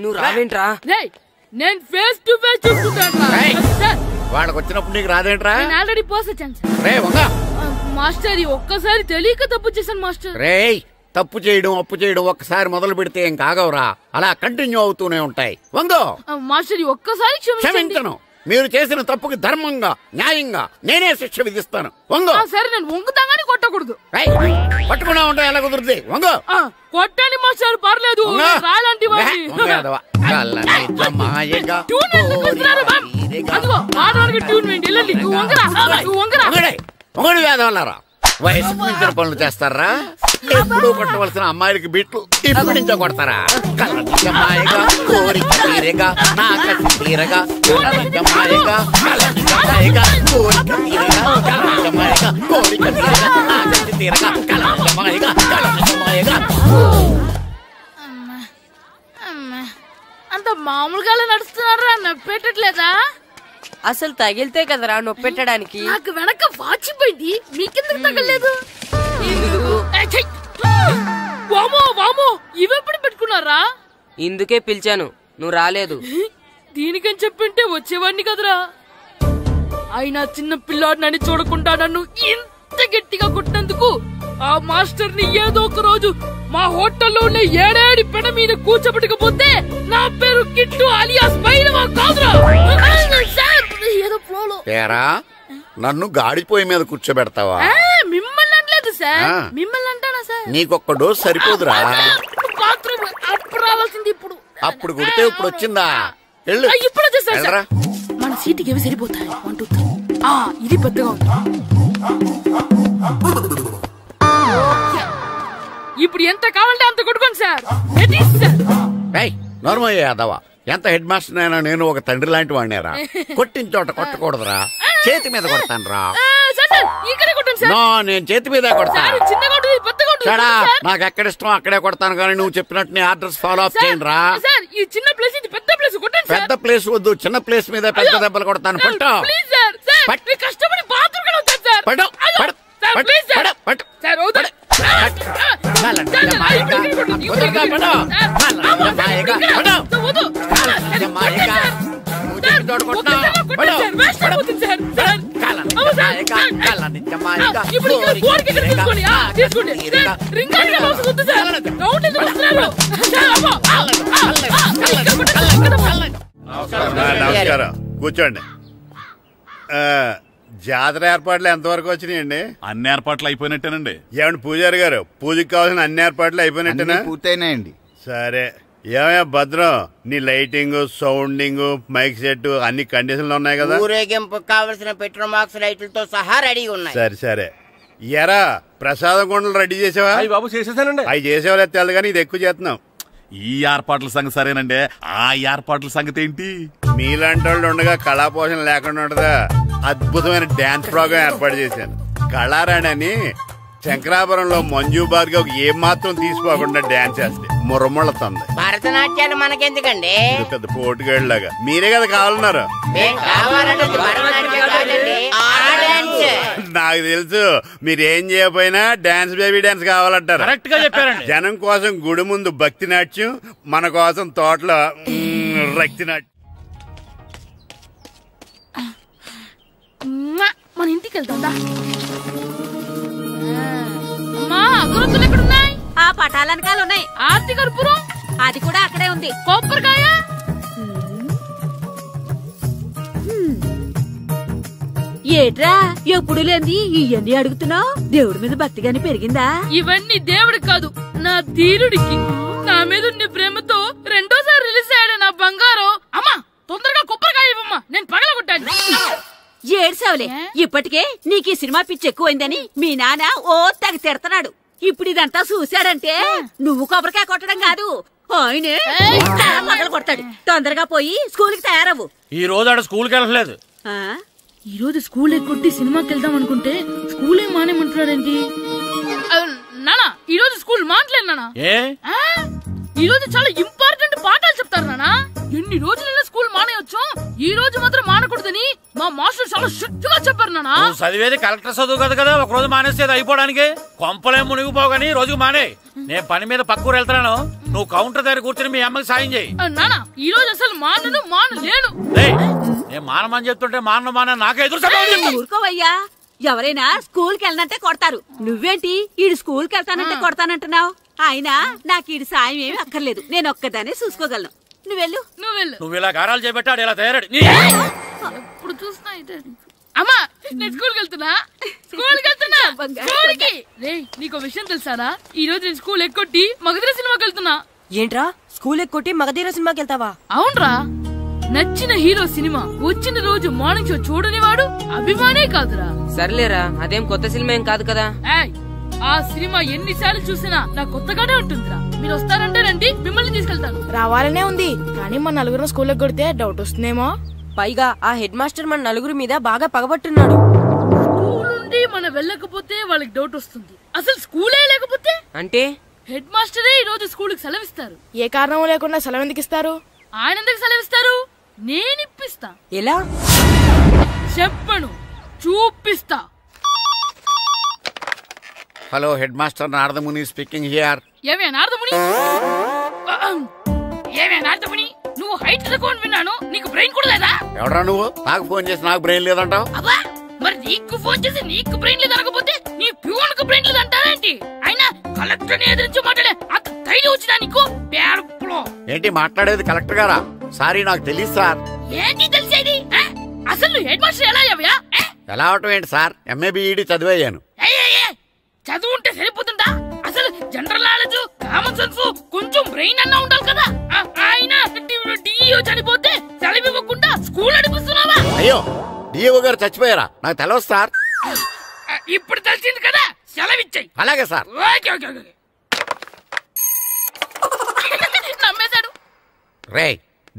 నువ్వు రావేంట్రా? నేను ఫేస్ టు ఫేస్ చూసుకుంటాను. వాళ్ళకి వచ్చినప్పుడు నీకు రాదేంట్రా? Already పోసొచ్చాను master. ఒక్కసారి తెలియక తప్పు చేశాను మాస్టర్. రేయ్ తప్పు చేయడం అప్పు చేయడం ఒక్కసారి మొదలు పెడితే ఏం కాగవరా, అలా కంటిన్యూ అవుతూనే ఉంటాయి. వందో మాస్టర్, ఒక్కసారి క్షమించను. మీరు చేసిన తప్పుకి ధర్మంగా న్యాయంగా నేనే శిక్ష విధిస్తాను. వంగో. సరే నేను వంగుతాగానే కొట్టకూడదు. పట్టుకున్నా ఉంటా ఎలా కుదురుతుంది? వంగో. కొట్టండి మాస్టర్, పర్లేదు. రాలాంటి వేదవల్లారా వయసుకు మించిన పనులు చేస్తారా? ఎప్పుడు కొట్టవలసిన అమ్మాయిలకి బిట్లు ఇప్పుడు నుంచో కొడతారా? కళ్ళనిజమాయగా కోరిక తీరగా నా కసి తీరగా కళ్ళనిజమాయగా కళ్ళనిజమాయగా కోరిక తీరగా కళ్ళనిజమాయగా కోరిక తీరగా నా కసి తీరగా కళ్ళనిజమాయగా కళ్ళనిజమాయగా. అంత మీరేంత మామూలుగా నడుస్తున్నారా? నొప్పెట్టట్లేదా? అసలు తగిలితే కదరా నొప్పెట్టడానికి. నాకు వెనక వాచిపోయింది, మీకెందుకు తగలేదు? వామో వామో, ఇవెప్పుడు పెట్టుకున్నారా? ఇందుకే పిలిచాను, నువ్వు రాలేదు. దీనికని చెప్పింటే వచ్చేవాడిని కదరా. అయినా చిన్న పిల్లాడినని చూడకుండా నన్ను ఇంత గట్టిగా కొట్టినందుకు ఆ మాస్టర్ ని ఏదో ఒక రోజు మా హోటల్లో ఉన్న 7 పెడ మీద కూర్చోబెట్టకపోతే నా పేరు కిట్టు అలియాస్ బైరవా కాదురా. ఏదో ఫ్లోలో నన్ను గాడిపోయి మీద కూర్చోబెడతావా? మిమ్మల్ని అనలేదు సార్, మిమ్మల్ని అంటానా సార్? నీకొక్క డోస్ సరిపోదురా? బాత్రూమ్ అప్పుడు రావాల్సింది ఇప్పుడు. అప్పుడు కొడితే ఇప్పుడు వచ్చిందా? ఇప్పుడు వచ్చేసారు సార్. మన సీటుకి ఏవి సరిపోతాయి? 1 2 3. ఇది పెద్దగా ఉంది. ఇప్పుడు ఎంత కావాలంటే అంత కొట్టుకోండి సార్. నార్మల్ యాదవా, ఎంత హెడ్ మాస్టర్ అయినా నేను ఒక తండ్రి లాంటి వాడినేరా. కొట్టిన చోట కొట్టకూడదురా, చేతి మీద కొడతాను రా. నేను చేతి మీద కొడతాను. నాకు ఎక్కడ ఇష్టం అక్కడే కొడతాను, కానీ నువ్వు చెప్పినట్టు నీ ఆర్డర్స్ ఫాలో అప్ చేయండి రా. పెద్ద ప్లేస్ వద్దు, చిన్న ప్లేస్ మీద పెద్ద దెబ్బలు కొడతాను. పట్టు నమస్కారం, కూర్చోండి. జాతర ఏర్పాట్లు ఎంతవరకు వచ్చినాయండి? అన్ని ఏర్పాట్లు అయిపోయినట్టేనండి. ఏమండి పూజారి గారు, పూజకి కావాల్సిన అన్ని ఏర్పాట్లు అయిపోయినట్టేనా? పూర్తయినాయండి. సరే, ఏమయ్యా భద్రం, నీ లైటింగ్, సౌండింగ్, మైక్ సెట్ అన్ని కండిషన్లు ఉన్నాయి కదా? ఊరేగింపు కావలసిన పెట్రోల్ బాక్స్ లైట్లతో సహా రెడీగా ఉన్నాయి. సరే సరే. ఎరా ప్రసాదం కొండలు రెడీ చేసావా? బాబు చేసేసానండి. అవి చేసేవాళ్ళు తెలు కానీ ఇది ఎక్కువ చేస్తున్నాం. ఈ ఏర్పాట్ల సంగతి సరేనండి, ఆ ఏర్పాట్ల సంగతి ఏంటి? మీలాంటి వాళ్ళు ఉండగా కళాపోషణ లేకుండా ఉండదా? అద్భుతమైన డాన్స్ ప్రోగ్రాం ఏర్పాటు చేశాను. కళారాణి అని శంకరాపురంలో మంజు భార్గవ్ ఏం మాత్రం తీసుకోకుండా డాన్స్ చేస్తే మురముళ్ళతుంది. భరతనాట్యాలు మనకెందుకండి? పెద్ద పోటుగాళ్ళలాగా మీరే కదా కావాలన్నారు. నాకు తెలుసు, మీరేం చేయకపోయినా డాన్స్ బేబీ డాన్స్ కావాలంటారు. కరెక్ట్ గా చెప్పారండి. జనం కోసం గుడి ముందు భక్తి నాట్యం, మన కోసం తోటలో రక్తి నాట్యం. మన ఇంటికి వెళ్తా. అమ్మా, అగరొత్తులు ఎక్కడున్నాయి? ఆ పటాలనకాల ఉన్నాయి. ఆర్తి కర్పూరం అది కూడా అక్కడే ఉంది. కొబ్బరికాయ ఏట్రా ఎప్పుడు లేని ఇవన్నీ అడుగుతున్నావు? దేవుడి మీద భక్తి గాని పెరిగిందా? ఇవన్నీ దేవుడికి కాదు, నా ధీరుడికి. నా మీద ఉండే ప్రేమతో రెండోసారి రిలీజ్ అయ్యాడు నా బంగారం. అమ్మా, తొందరగా కొబ్బరికాయ ఇవ్వమ్మా, నేను పగలగొట్టాను. ఏడ్సావులే, ఇప్పటికే నీకు ఈ సినిమా పిచ్చి ఎక్కువైందని మీ నాన్న ఓ తెగ తిడతాడు. ఇప్పుడు ఇదంతా చూశాడంటే నువ్వు కొబ్బరికాయ కొట్టడం కాదు, ఆయనే పగలు కొడతాడు. తొందరగా పోయి స్కూల్ కి తయారవు. ఈ రోజు ఆడ స్కూల్ కి వెళ్ళలేదు. ఈ రోజు స్కూల్ ఎక్కొట్టి సినిమాకి వెళ్దాం అనుకుంటే స్కూల్ ఏం మానేమంటున్నాడేంటి? నానా, ఈ రోజు స్కూల్ మానట్లేదు నానా. ఈ రోజు చాలా ఇంపార్టెంట్ పాఠాలు చెప్తారు నానా. ఎన్ని రోజులైనా స్కూల్ మానేయొచ్చు, ఈ రోజు మాత్రం మానకూడదని మా మాస్టర్ చాలా స్ట్రిక్ట్ గా చెప్పారు నానా. చదివేది కలెక్టర్ చదువు కదా కదా, ఒక రోజు మానేసేది అయిపోవడానికి. కొంపలేం మునిగిపోగాని రోజుకు మానే. నేను పని మీద పక్కూరు వెళ్తున్నాను, నువ్వు కౌంటర్ దగ్గర కూర్చొని మీ అమ్మకి సాయం చేయి. నానా, ఈ రోజు అసలు మానలేను. నేను మానమని చెప్తుంటే మాన నాకే ఎదురు. ఊరుకోవయ్యా, ఎవరైనా స్కూల్ కి వెళ్ళనంటే కొడతారు. నువ్వేంటి ఈడు స్కూల్ కి వెళ్తానంటే కొడతానంటున్నావు? అయినా నాకు ఈడు సాయం ఏమి అక్కర్లేదు, నేను ఒక్కదానే చూసుకోగలను. నువ్వెళ్ళు. నువ్వు ఇలా గారాలు చేపెట్టాడు, ఇలా తయారాడు. ఎప్పుడు చూసినా అమ్మా, నేను స్కూల్కి వెళ్తున్నా. నీకు విషయం తెలుసారా? ఈ రోజు నేను స్కూల్ ఎక్కొట్టి మగధీర సినిమాకి వెళ్తున్నా. ఏంట్రా, స్కూల్ ఎక్కొట్టి మగధీర సినిమాకి వెళ్తావా? అవునరా, నచ్చిన హీరో సినిమా వచ్చిన రోజు మార్నింగ్ షో చూడని వాడు అభిమానే కాదురా. సర్లేరా, అదేం కొత్త సినిమా ఏం కాదు కదా. ఆ సినిమా ఎన్నిసార్లు చూసినా నాకు కొత్తగానే ఉంటుందిరా. మీరు వస్తారంటే రండి, మిమ్మల్ని తీసుకెళ్తాను. రావాలనే ఉంది, కానీ మన నలుగురు స్కూల్ కొడితే డౌట్ వస్తుందేమో. పైగా ఆ హెడ్ మాస్టర్ మన నలుగురి మీద బాగా పగబట్టున్నాడు. స్కూల్ నుండి మనం వెళ్ళకపోతే వాళ్ళకి డౌట్ వస్తుంది. అసలు స్కూలే లేకపోతే అంటే హెడ్ మాస్టరే ఈ రోజు స్కూల్ కి సెలవిస్తారు. ఏ కారణం లేకుండా సెలవు ఎందుకు ఇస్తారు? ఆయన ఎందుకు సెలవిస్తారు? నేను ఇప్పిస్తా. ఎలా చెప్పను, చూపిస్తా. Hello, head master Naradamuni speaking here. ఏమే నారదముని? ఏమే నారదముని, నువ్వు హైట్ తక్కువ విన్నాను, నీకు బ్రెయిన్ కూడా లేదా? ఎవడా నువ్వు? నాకు ఫోన్ చేసి నాకు బ్రెయిన్ లేదంటావు? అబ్బా, మరి నీకు ఫోన్ చేసి నీకు బ్రెయిన్ లేదనకపోతే నీ ప్యూన్ కు బ్రెయిన్ లేదంటారేంటి? అయినా కలెక్టర్ ని ఎదిరించి మాట్లాడే అంత ధైర్యం వచ్చినా నీకు? ఏంటి మాట్లాడేది? కలెక్టర్ గారా? సారీ, నాకు తెలియదు సార్. ఏంటి తెలిసేది? అసలు నువ్వు హెడ్ మాస్టర్ ఎలా అయ్యావా? ఎలా అవటం ఏంటి సార్? MA B Ed చదివయ్యాను. చదువు ఉంటే సరిపోతుందా? అసలు జనరల్ నాలెడ్జ్, కామన్ సెన్స్, కొంచెం బ్రెయిన్ అన్నా ఉండాలి కదా. ఆయన డిఇఓ చనిపోతే సెలవివ్వకుండా స్కూల్ నడిపిస్తున్నావా? అయ్యో, డిఇఓ గారు చచ్చిపోయారా? నాకు తెలియదు సార్. ఇప్పుడు తెలిసింది కదా, సెలవిచ్చాయి. అలాగే సార్. నమ్మేశాడు. రే,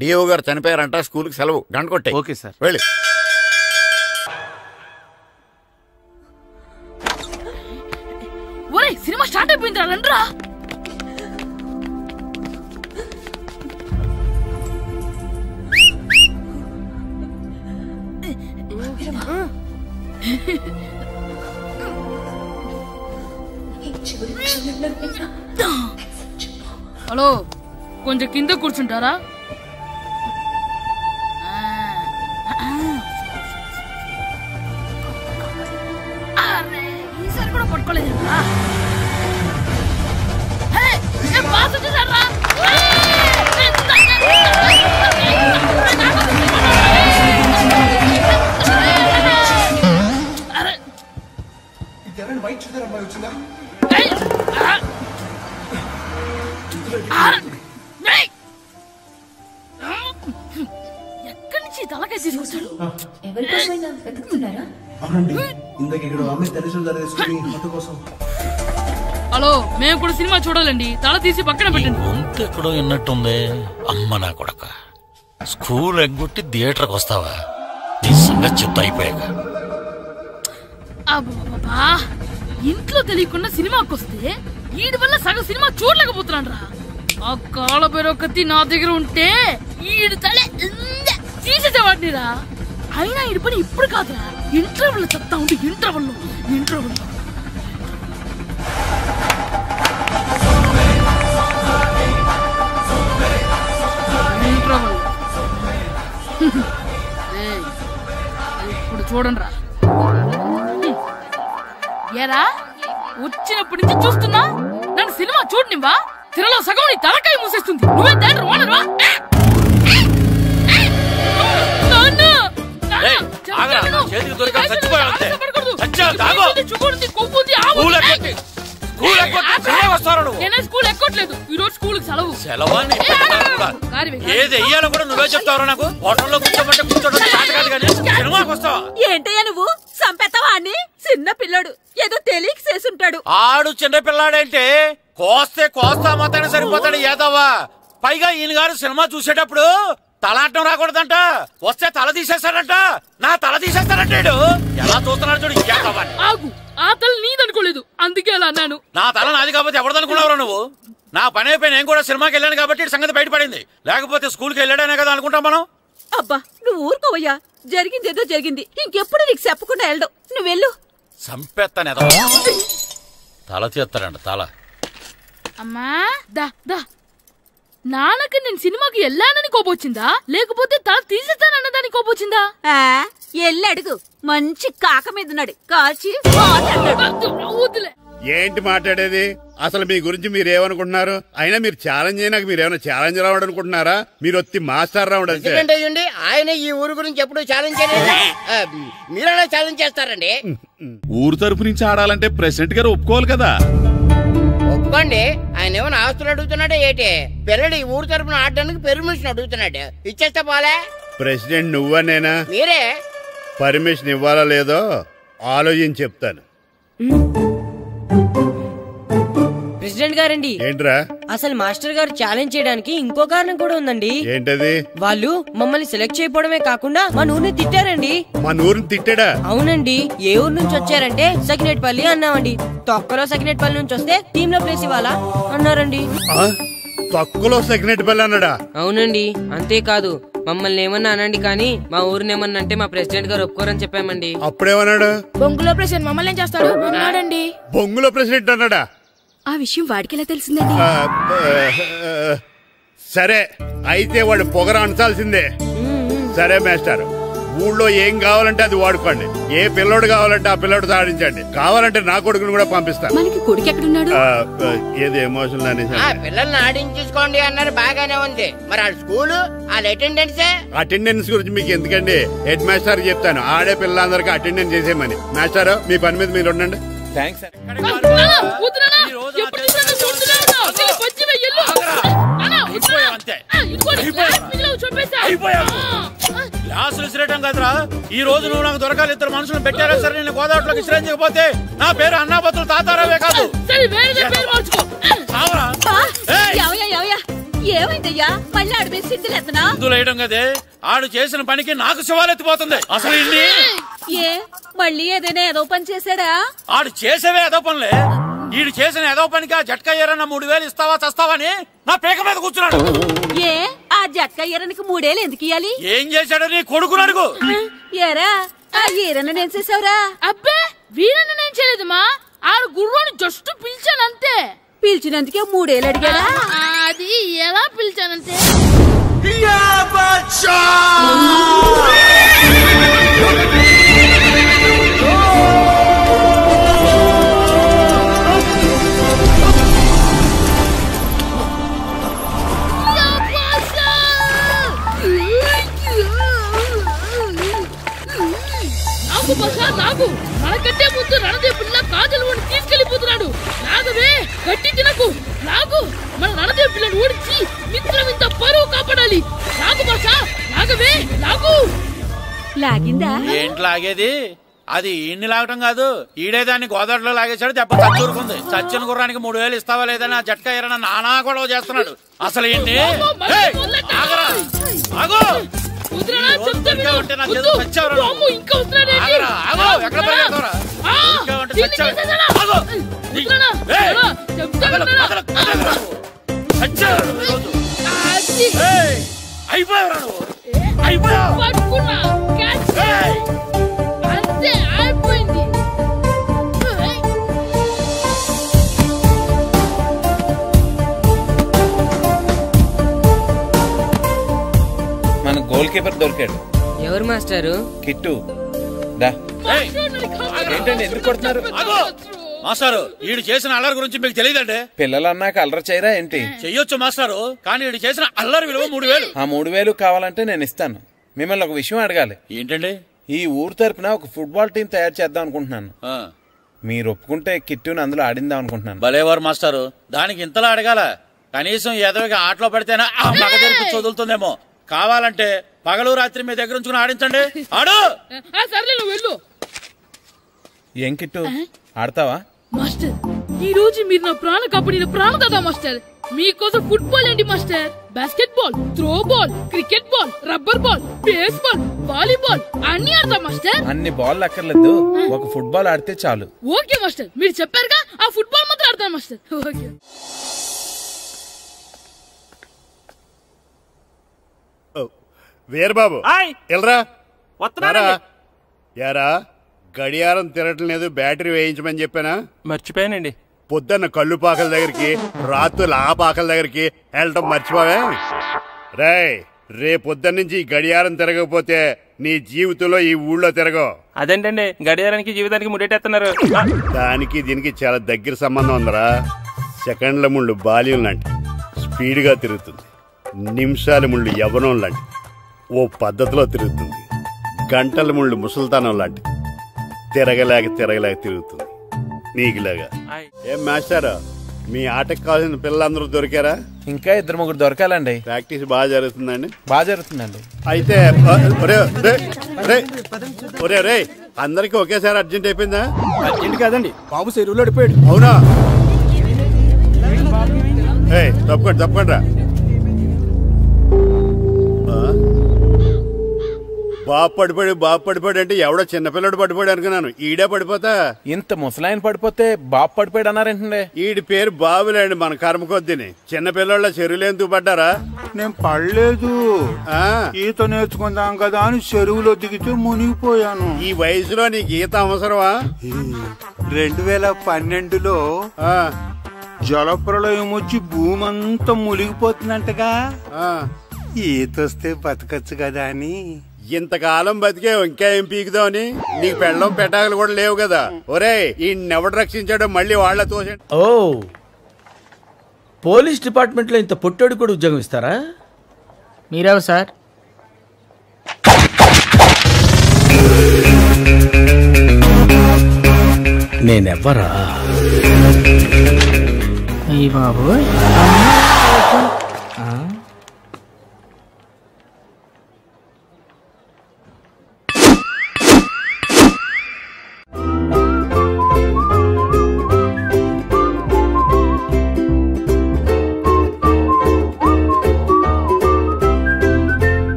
డిఇఓ గారు చనిపోయారంట, స్కూల్ కి సెలవు. గంట కొట్టే. Okay sir. వెళ్ళి. ఒరేయ్, సినిమా స్టార్ట్ అయిపోయిందిరా, రండ్రా. హలో, కొంచెం కింద కూర్చుంటారా? ఈసారి కూడా పట్టుకోలేదు. ఎక్కడి నుంచి తలకాయ తీసుకొచ్చాడు? హలో, మేము కూడా సినిమా చూడాలండి. తల తీసి పక్కన పెట్టండి. ఎక్కడో విన్నట్టుంది. అమ్మ నా కొడక, స్కూల్ ఎగ్గొట్టి థియేటర్కి వస్తావా? నీ సంగతి చెప్తా అయిపోయాక. అబ్బా, ఇంట్లో తెలియకుండా సినిమాకి వస్తే వీడి వల్ల సగం సినిమా చూడలేకపోతున్నాను రా. ఆ కాళ్ళ బెరొకతి నా దగ్గర ఉంటే ఈడు తలే తీసేసేవాడిని రా. అయినా ఈడి పని ఇప్పుడు కాదురా, ఇంటర్వెల్ చెప్తా ఉంటే ఇంటర్వెల్ ఇప్పుడు చూడండి రా. ఏరా, వచ్చినప్పటి నుంచి చూస్తున్నా, నన్ను సినిమా చూడనివ్వా? తిరలో సగం నీ తలకాయ మూసేస్తుంది. నువ్వే థియేటర్ ఓనర్వా? స్కూల్ ఎక్కట్లేదు, ఈ రోజు స్కూల్ సెలవు. ఏది వెయ్యాలో కూడా నువ్వే చెప్తావు. నాకు హోటల్లో కూర్చోమంటే కూర్చోడం కాదు కానీ సినిమాకి వస్తావా? ఏంటయ్యా నువ్వు? సంపెత్తవా అని? చిన్న పిల్లాడు, ఏదో తెలియక చేసుంటాడు. ఆడు చిన్న పిల్లాడంటే కోస్తా మాత్రమే సరిపోతాడు ఏదవ్వా. పైగా ఈయన గారు సినిమా చూసేటప్పుడు తలాటం రాకూడదంట, వస్తే తల తీసేస్తాడంట. నా తల తీసేస్తాడంటాడు. ఎలా చూస్తున్నాడు చూడు. ఆగు, ఆ తల నీదనుకోలేదు, అందుకే అలా అన్నాను. నా తల నాది కాబట్టి ఎవరిదనుకున్నావురా నువ్వు? నా పని అయిపోయి నేను కూడా సినిమాకి వెళ్ళాను కాబట్టి సంగతి బయటపడింది. లేకపోతే స్కూల్కి వెళ్ళాడనే కదా అనుకుంటాం మనం. అబ్బా, నువ్వు ఊరుకోవయ్యా. జరిగిందేదో జరిగింది, ఇంకెప్పుడు నీకు చెప్పకుండా వెళ్ళడు. నువ్వు వెళ్ళు. సంపెత్తనే తల తీస్తాడంట. తల అమ్మా, దా దా. నాన్నకి నేను సినిమాకి వెళ్ళానని కోపొచ్చిందా, లేకపోతే తల తీసేస్తానన్నదాని కోపొచ్చిందా? ఎల్లి అడుగు. మంచి కాక మీద ఉన్నాడు, కాల్చి ఏంటి మాట్లాడేది? అసలు మీ గురించి మీరేమనుకుంటున్నారు? అయినా మీరు ఛాలెంజ్ అయినా మీరేమైనా ఛాలెంజ్ రావడం అనుకుంటున్నారా? మీరు వచ్చి మాస్టర్ రావడం. ఆయన ఈ ఊరు గురించి ఎప్పుడు ఛాలెంజ్ చేయలేదు. మీరెలా ఛాలెంజ్ చేస్తారండి? ఊరు తరపు నుంచి ఆడాలంటే ప్రెసిడెంట్ గారు ఒప్పుకోవాలి కదా. ఒప్పుకోండి. ఆయన ఏమైనా ఆస్తులు అడుగుతున్నాడే ఏంటి? పిల్లడు ఈ ఊరు తరపున ఆడడానికి పెర్మిషన్ అడుగుతున్నాడు. ఇచ్చేస్తే పోలే. ప్రెసిడెంట్ నువ్వా నేనా? మీరే. పర్మిషన్ ఇవ్వాలా లేదో ఆలోచించి చెప్తాను. ప్రెసిడెంట్ గారండి. ఏంట్రా? అసలు మాస్టర్ గారు ఛాలెంజ్ చేయడానికి ఇంకో కారణం కూడా ఉందండి. ఏంటది? వాళ్ళు మమ్మల్ని సెలెక్ట్ చేయకపోవడమే కాకుండా మా ఊరిని తిట్టారండి. మా ఊరిని తిట్టాడా? అవునండి. ఏ ఊరు నుంచి వచ్చారంటే సకినేట్పల్లి అన్నామండి. తొక్కలో సకినేట్పల్లి నుంచి వస్తే టీమ్ లో ప్లేస్ ఇవ్వాలా అన్నారండి. తక్కువలో సెకండ్ పిల్ల అన్నాడా? అవునండి, అంతేకాదు మమ్మల్ని ఏమన్నా అనండి కానీ మా ఊరిని ఏమన్నా అంటే మా ప్రెసిడెంట్ గారు ఒప్పుకోరని చెప్పామండి. అప్పుడేమన్నాడు? బొంగులో ప్రెసిడెంట్ మమ్మల్ని ఏం చేస్తాడు అన్నాడండి. బొంగులో ప్రెసిడెంట్ అన్నాడా? ఆ విషయం వాడికెలా తెలిసిందండి? సరే అయితే వాడు పొగర అంచాల్సిందే. సరే మాస్టర్, ఊళ్ళో ఏం కావాలంటే అది వాడుకోండి. ఏ పిల్లోడు కావాలంటే ఆ పిల్లోడు సాధించండి. కావాలంటే నా కొడుకుని కూడా పంపిస్తాను. మనకి కొడుకు ఎక్కడున్నాడు? ఏది ఎమోషనల్ అనేసి పిల్లల్ని ఆడించేసుకోండి అన్నారు, బాగానే ఉంది. మరి వాళ్ళ స్కూల్ వాళ్ళ అటెండెన్స్ గురించి మీకు ఎందుకండి? హెడ్ మాస్టర్ చెప్తాను, ఆడే పిల్లలందరికీ అటెండెన్స్ చేసేయమని. మాస్టర్ మీ పని మీద మీరు ఉండండి. థ్యాంక్స్. క్లాసులు విసిరేయటం కదరా, ఈ రోజు నువ్వు నాకు దొరకాలి. ఇద్దరు మనుషులు పెట్టారా సరే, నేను గోదావరిలోకి విసిరించకపోతే నా పేరు అన్నాపతులు తాతారావే కాదు. ఏమైందయ్యా? మళ్ళీ ఆడు మీద సిద్ధులు ఎత్తనా? వేయడం కదే, ఆడు చేసిన పనికి నాకు శివాలెత్తిపోతుంది. అసలు ఏ మళ్ళీ ఏదైనా ఏదో పని చేశాడా? ఆడు చేసేవే ఏదో పనులే. ఈడు చేసిన ఏదో పనికి ఆ జట్కా ఏరన్నా 3000 ఇస్తావా చస్తావని నా పేక మీద కూర్చున్నాడు. ఏ ఆ జట్కా ఈరనికి 3000 ఎందుకు ఇయ్యాలి? ఏం చేశాడో నీ కొడుకుని అడుగు. ఏరా ఆ ఈరన్న నేను చేసావురా? అబ్బే వీరన్న నేను చేయలేదమ్మా, ఆడు గుర్రాన్ని జస్ట్ పిలిచానంతే. పిలిచినందుకే 3000 అడిగాడా? అది ఎలా పిలిచానంటే నాకు మనకంటే ముందు రణదేవ్ పిల్ల కాజల్ ఓడి తీసుకెళ్లిపోతున్నాడు. నాగవే గట్టి తినకు, నాగు మన రణదేవ్ పిల్లని ఓడించి మిత్రం ఇంత పరువు కాపాడాలి. నాగు భాష నాగవే నాగు. లాగిందా? ఏంటి లాగేది? అది ఈయన్ని లాగటం కాదు, ఈడే దాన్ని గోదావరిలో లాగేశాడు. దెబ్బ చచ్చూరుకుంది. చచ్చిన గుర్రానికి 3000 ఇస్తావా లేదని ఆ జట్కా ఏరన్నా నానా గొడవ చేస్తున్నాడు. అసలు ఏంటి? మన గోల్ కీపర్ దొరికాడు. ఎవరు మాస్టారు? కిట్టు. ఏంటండి ఎందుకు కొడుతున్నారు? మాస్టారు ఈడు చేసిన అల్లరి గురించి మీకు తెలియదండి. పిల్లలు అన్నాక అల్లరి చేయరా ఏంటి? చెయ్యొచ్చు మాస్టారు, కానీ ఈడు చేసిన అల్లరి విలువ 3000. ఆ 3000 కావాలంటే నేను ఇస్తాను. మిమ్మల్ని ఒక విషయం అడగాలి. ఏంటండి? ఈ ఊరు తరపున ఒక ఫుట్బాల్ టీం తయారు చేద్దాం అనుకుంటున్నాను. మీరు ఒప్పుకుంటే కిట్టుని అందులో ఆడిందాం అనుకుంటున్నాను. భలేవారు మాస్టారు, దానికి ఇంతలా అడగాల? కనీసం ఏదోగా ఆటలో పడితేనా ఆ మగ తెరిపి చదువుతుందేమో. కావాలంటే పగలు రాత్రి మీ దగ్గర ఉంచుకుని ఆడించండి. ఆడు. ఏం కిట్టు ఆడతావా? మాస్టర్ ఈ రోజు మీరు నా ప్రాణ కాపాడిన ప్రాణ కదా మాస్టర్. మీకోసం ఫుట్బాల్ ఏంటి master, basket ball, throw ball, cricket ball, rubber ball, base ball, volleyball అన్ని ఆడతా మాస్టర్. అన్ని బాల్ అక్కర్లేదు, ఒక ఫుట్బాల్ ఆడితే చాలు. ఓకే మాస్టర్, మీరు చెప్పారుగా ఆ ఫుట్బాల్ మాత్రం ఆడతాను మాస్టర్. ఓకే. వీరబాబు ఎల్రా యారా, గడియారం తిరగటం లేదు, బ్యాటరీ వేయించమని చెప్పానా? మర్చిపోయానండి. పొద్దున్న కళ్ళు పాకల దగ్గరికి, రాత్రులు ఆ పాకల దగ్గరికి వెళ్ళటం మర్చిపోవే? రేపొద్దున్న నుంచి ఈ గడియారం తిరగకపోతే నీ జీవితంలో ఈ ఊళ్ళో తిరగవు. అదేంటండి గడియారానికి జీవితానికి ముడేటేస్తున్నారు? దానికి దీనికి చాలా దగ్గర సంబంధం ఉందరా. సెకండ్ల ముళ్ళు బాల్యం లాంటి స్పీడ్గా తిరుగుతుంది, నిమిషాల ముళ్ళు యవ్వనం లాంటి ఓ పద్ధతిలో తిరుగుతుంది, గంటల ముళ్ళు ముసల్తానం లాంటి తిరగలేక తిరుగుతుంది నీకులాగా. ఏం మాస్టర్, మీ ఆటకు కావాల్సిన పిల్లలందరూ దొరికారా? ఇంకా 2-3 దొరకాలండి. ప్రాక్టీస్ బాగా జరుగుతుందండి? బాగా జరుగుతుందండి. అయితే రే అందరికి ఒకేసారి అర్జెంట్ అయిపోయిందా? అర్జెంట్ కాదండి, బాబు చెరువులో అడిపోయాడు. అవునా? తప్పకుండా బాబు పడిపోయాడు అంటే ఎవడో చిన్నపిల్లడు పడిపోయాడు అనుకున్నాను. ఈడే పడిపోతా. ఇంత ముసలాయన పడిపోతే బాబు పడిపోయాడు అన్నారేంటండి? ఈడి పేరు బాబులేండి, మన కర్మ కొద్దిని. చిన్నపిల్లల చెరువులు ఎందుకు పడ్డారా? నేను పడలేదు, ఈత నేర్చుకుందాం కదా అని చెరువులో దిగితే మునిగిపోయాను. ఈ వయసులో నీకు ఈత అవసరమా? 2012లో జలప్రళయం వచ్చి భూమి అంతా మునిగిపోతుందంటగా. ఈతొస్తే బతకచ్చు కదా అని. ఇంతకాలం బతికే ఇంకా ఏం పీకుదామని? నీకు పెళ్ళం పెట్టాకలు కూడా లేవు కదా. ఒరే ఈయనెవడు రక్షించాడో మళ్ళీ వాళ్ళ తోసండి. ఓ, పోలీస్ డిపార్ట్మెంట్ లో ఇంత పొట్టోడు కూడా ఉద్యోగం ఇస్తారా? మీరెవరు సార్? నేనెవ్వరా? బాబు